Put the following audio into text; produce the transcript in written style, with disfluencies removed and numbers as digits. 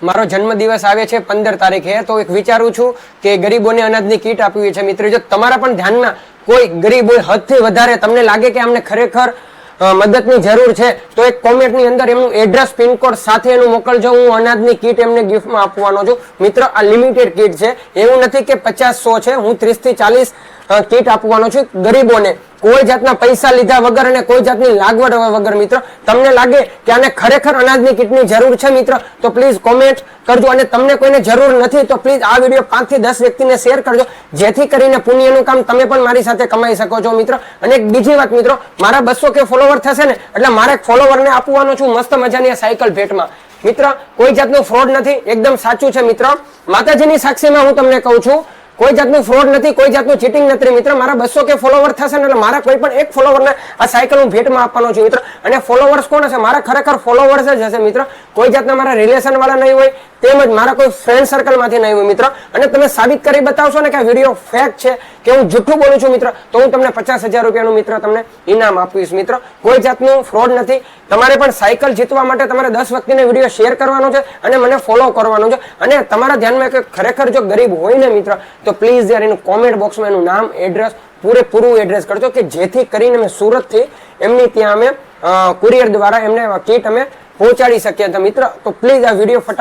મારો જન્મદિવસ આવે છે 15 તારીખે, તો એક વિચારું છું કે ગરીબોને અનાજની કીટ આપવી છે. મિત્રો જો તમારા પણ ધ્યાનમાં કોઈ ગરીબ હોય, હદથી વધારે તમને લાગે કે અમને ખરેખર મદદની જરૂર છે, તો એક કોમેન્ટની અંદર એમનું એડ્રેસ, પિનકોડ સાથે એનું મોકલજો. હું અનાજની કીટ એમને ગિફ્ટમાં આપવાનો છું. મિત્ર આ લિમિટેડ કીટ છે, એવું નથી કે 50-100 છે. હું 30 થી 40 કીટ આપવાનો છું ગરીબોને, કોઈ જાતના પૈસા લીધા વગર અને કોઈ જાતની લાગવડ વગર. મિત્રો તમને લાગે કે આને ખરેખર અનાજની કીટની જરૂર છે મિત્ર, તો પ્લીઝ કોમેન્ટ કરજો. અને તમને કોઈને જરૂર નથી તો પ્લીઝ આ વિડીયો 5 થી 10 વ્યક્તિને શેર કરજો, જેથી કરીને પુણ્યનું કામ તમે પણ મારી સાથે કમાઈ શકો છો મિત્ર. અને એક બીજી વાત મિત્રો, મારા 200 કે ફોલોવર થશે ને એટલે મારે ફોલોવરને આપવાનો છું મસ્ત મજાની સાયકલ ભેટમાં. મિત્ર કોઈ જાતનું ફ્રોડ નથી, એકદમ સાચું છે મિત્ર. માતાજીની સાક્ષીમાં હું તમને કહું છું, કોઈ જાતનું ફ્રોડ નથી, કોઈ જાતનું ચીટિંગ નથી મિત્ર. મારા 200 કે ફોલોવર થશે ને એટલે મારા કોઈ પણ એક ફોલોવરને આ સાયકલ હું ભેટમાં આપવાનો છું મિત્ર. અને ફોલોવર્સ કોણ હશે? મારા ખરેખર ફોલોવર્સ જ હશે મિત્ર. કોઈ જાતના મારા રિલેશન વાળા નહીં હોય, તેમજ મારા કોઈ ફ્રેન્ડ સર્કલમાંથી નહીં હોય મિત્ર. અને તમે સાબિત કરી બતાવશો ને કે આ વિડીયો ફેક છે, કે હું જૂઠું બોલું છું મિત્ર, તો હું તમને 50,000 રૂપિયાનું મિત્ર તમને ઇનામ આપીશ મિત્ર. કોઈ જાતનું ફ્રોડ નથી. તમારે પણ સાયકલ જીતવા માટે તમારે 10 વ્યક્તિને વિડીયો શેર કરવાનો છે અને મને ફોલો કરવાનો છે. અને તમારા ધ્યાનમાં કે ખરેખર જો ગરીબ હોય ને મિત્ર, તો પ્લીઝ યાર એનું કોમેન્ટ બોક્સમાં એનું નામ, એડ્રેસ, પૂરેપૂરું એડ્રેસ કરજો, કે જેથી કરીને અમે સુરતથી એમની ત્યાં અમે કુરિયર દ્વારા એમને કીટ અમે પહોંચાડી શકીએ. તો મિત્ર તો પ્લીઝ આ વિડીયો ફટાફટ